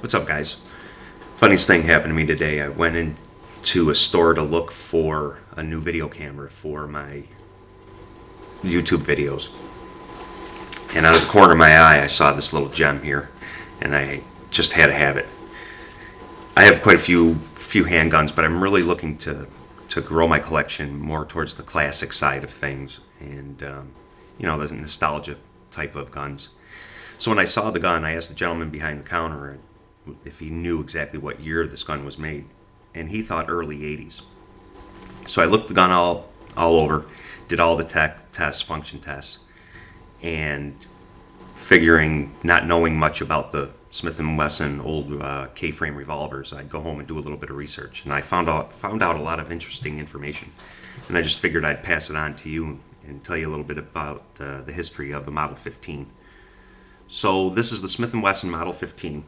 What's up, guys? Funniest thing happened to me today. I went into a store to look for a new video camera for my YouTube videos. And out of the corner of my eye, I saw this little gem here, and I just had to have it. I have quite a few handguns, but I'm really looking to grow my collection more towards the classic side of things, and the nostalgia type of guns. So when I saw the gun, I asked the gentleman behind the counter if he knew exactly what year this gun was made, and he thought early 80s. So I looked the gun all over, did all the tech tests, function tests, and figuring, not knowing much about the Smith & Wesson old K-frame revolvers, I'd go home and do a little bit of research, and I found out a lot of interesting information, and I just figured I'd pass it on to you and tell you a little bit about the history of the Model 15. So this is the Smith & Wesson Model 15.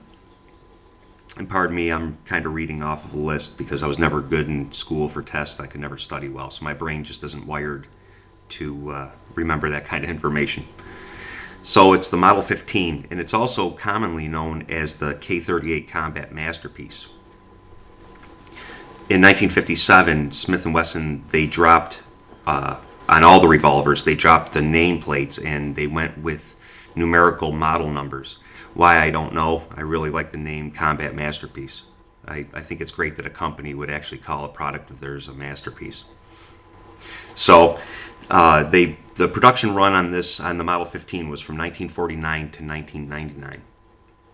And pardon me, I'm kind of reading off of a list because I was never good in school for tests. I could never study well, so my brain just isn't wired to remember that kind of information. So it's the Model 15, and it's also commonly known as the K-38 Combat Masterpiece. In 1957, Smith & Wesson, they dropped, on all the revolvers, they dropped the nameplates and they went with numerical model numbers. Why, I don't know. I really like the name Combat Masterpiece. I think it's great that a company would actually call a product of theirs a masterpiece. So the production run on the Model 15 was from 1949 to 1999.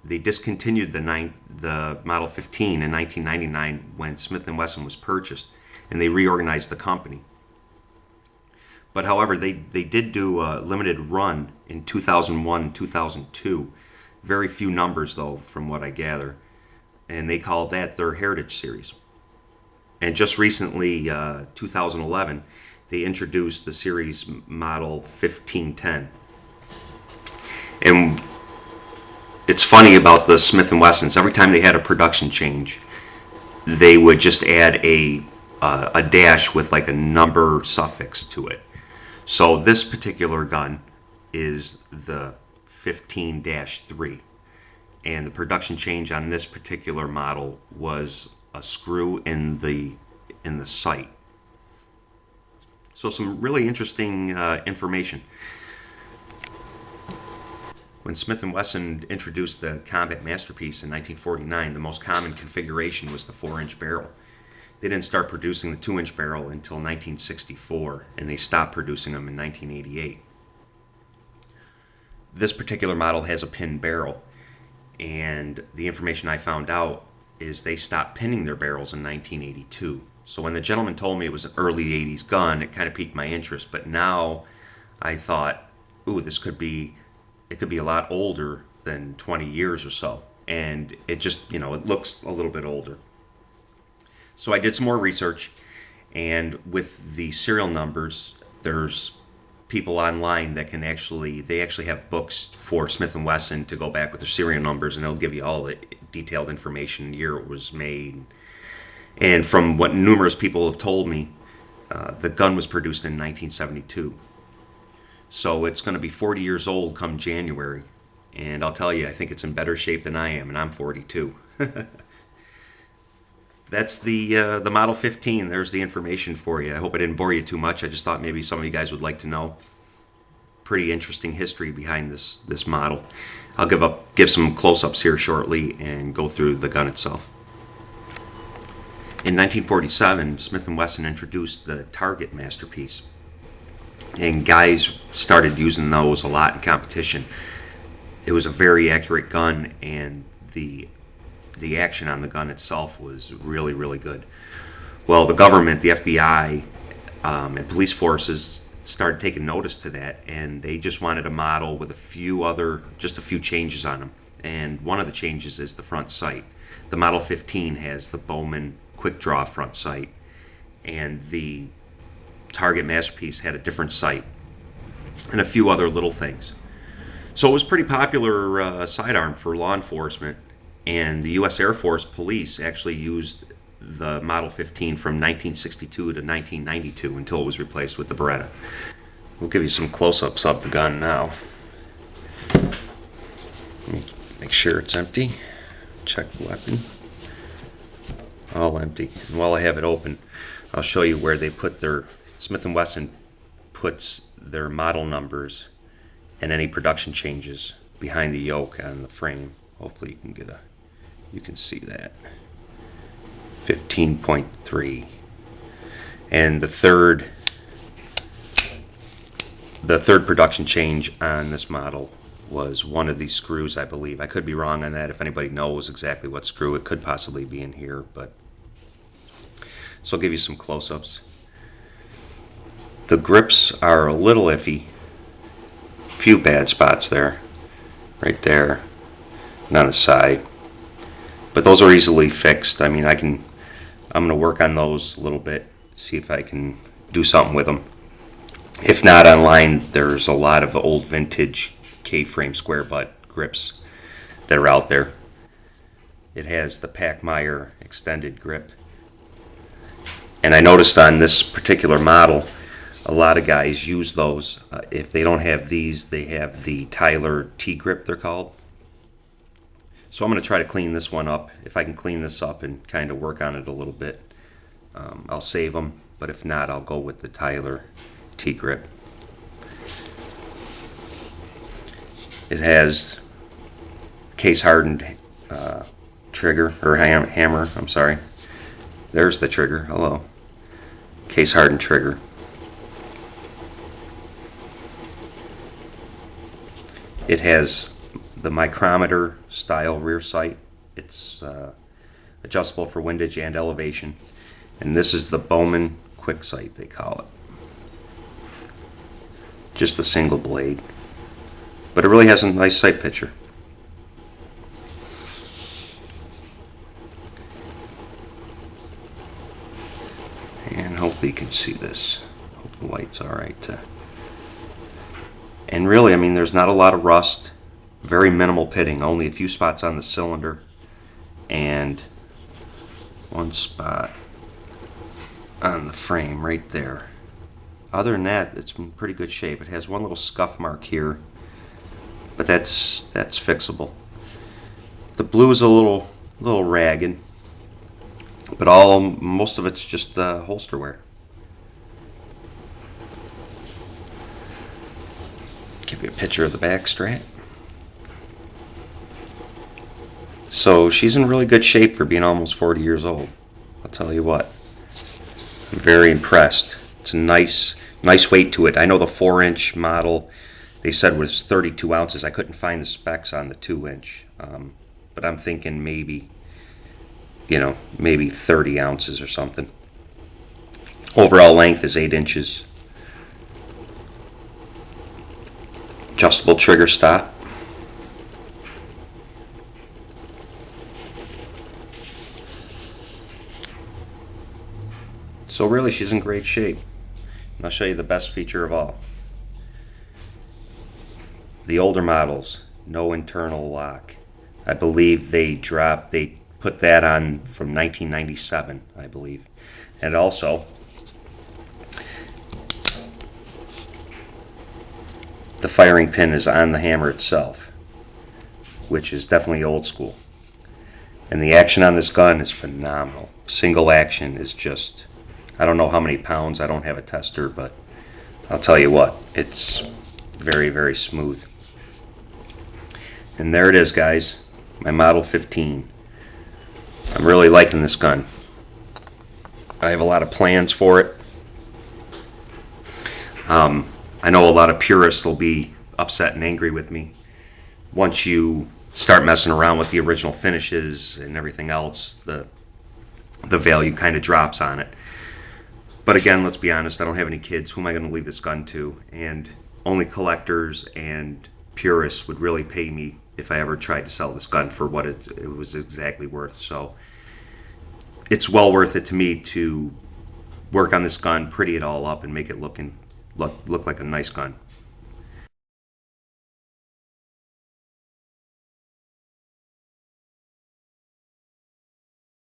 They discontinued the Model 15 in 1999 when Smith & Wesson was purchased, and they reorganized the company. But however, they did do a limited run in 2001, 2002. Very few numbers, though, from what I gather. And they called that their Heritage Series. And just recently, 2011, they introduced the series Model 1510. And it's funny about the Smith & Wessons. Every time they had a production change, they would just add a dash with like a number suffix to it. So this particular gun is the 15-3, and the production change on this particular model was a screw in the sight. So some really interesting information. When Smith & Wesson introduced the Combat Masterpiece in 1949, the most common configuration was the 4-inch barrel. They didn't start producing the 2-inch barrel until 1964, and they stopped producing them in 1988. This particular model has a pin barrel, and the information I found out is they stopped pinning their barrels in 1982. So when the gentleman told me it was an early 80s gun, it kind of piqued my interest, but now I thought, ooh, it could be a lot older than 20 years or so, and it just, it looks a little bit older. So I did some more research, and with the serial numbers, there's people online that can actually have books for Smith & Wesson to go back with their serial numbers, and it'll give you all the detailed information, year it was made. And from what numerous people have told me, the gun was produced in 1972. So it's going to be 40 years old come January, and I'll tell you, I think it's in better shape than I am, and I'm 42. That's the Model 15. There's the information for you. I hope I didn't bore you too much. I just thought maybe some of you guys would like to know. Pretty interesting history behind this model. I'll give some close-ups here shortly and go through the gun itself. In 1947, Smith & Wesson introduced the Target Masterpiece, and guys started using those a lot in competition. It was a very accurate gun, and the action on the gun itself was really, really good. Well, the government, the FBI, and police forces started taking notice to that, and they just wanted a model with a few changes on them. And one of the changes is the front sight. The Model 15 has the Bowman quick draw front sight, and the Target Masterpiece had a different sight, and a few other little things. So it was pretty popular sidearm for law enforcement. And the U.S. Air Force Police actually used the Model 15 from 1962 to 1992 until it was replaced with the Beretta. We'll give you some close-ups of the gun now. Make sure it's empty. check the weapon. All empty. And while I have it open, I'll show you where they put their, Smith & Wesson puts their model numbers and any production changes behind the yoke on the frame. Hopefully you can see that. 15.3. And the third production change on this model was one of these screws, I believe. I could be wrong on that. If anybody knows exactly what screw, it could possibly be in here, but so I'll give you some close-ups. The grips are a little iffy. Few bad spots there, right there, and on the side. But those are easily fixed. I mean, I'm going to work on those a little bit, see if I can do something with them. If not, online, there's a lot of old vintage K-frame square butt grips that are out there. It has the Pachmeyer extended grip. And I noticed on this particular model, a lot of guys use those. If they don't have these, they have the Tyler T-grip, they're called. So I'm going to try to clean this one up. If I can clean this up and kind of work on it a little bit, I'll save them. But if not, I'll go with the Tyler T-grip. It has case-hardened trigger, or hammer, I'm sorry. There's the trigger, hello. Case-hardened trigger. It has the micrometer style rear sight. It's adjustable for windage and elevation. And this is the Bowman quick sight, they call it. Just a single blade. But it really has a nice sight picture. And hopefully you can see this. Hope the light's alright. And really, I mean, there's not a lot of rust. Very minimal pitting. Only a few spots on the cylinder. And one spot on the frame right there. Other than that, it's in pretty good shape. It has one little scuff mark here, but that's fixable. The blue is a little ragged, but most of it's just holster wear. Give you a picture of the back strap. So she's in really good shape for being almost 40 years old. I'll tell you what. I'm very impressed. It's a nice weight to it. I know the 4-inch model, they said was 32 ounces. I couldn't find the specs on the 2-inch. But I'm thinking maybe 30 ounces or something. Overall length is 8 inches. Adjustable trigger stop. So really, she's in great shape. And I'll show you the best feature of all. The older models, no internal lock. I believe they put that on from 1997, I believe. And also, the firing pin is on the hammer itself, which is definitely old school. And the action on this gun is phenomenal. Single action is just, I don't know how many pounds, I don't have a tester, but I'll tell you what, it's very, very smooth. And there it is, guys, my Model 15. I'm really liking this gun. I have a lot of plans for it. I know a lot of purists will be upset and angry with me. Once you start messing around with the original finishes and everything else, the value kind of drops on it. But again, let's be honest, I don't have any kids. Who am I going to leave this gun to? And only collectors and purists would really pay me if I ever tried to sell this gun for what it was exactly worth. So it's well worth it to me to work on this gun, pretty it all up, and make it look like a nice gun.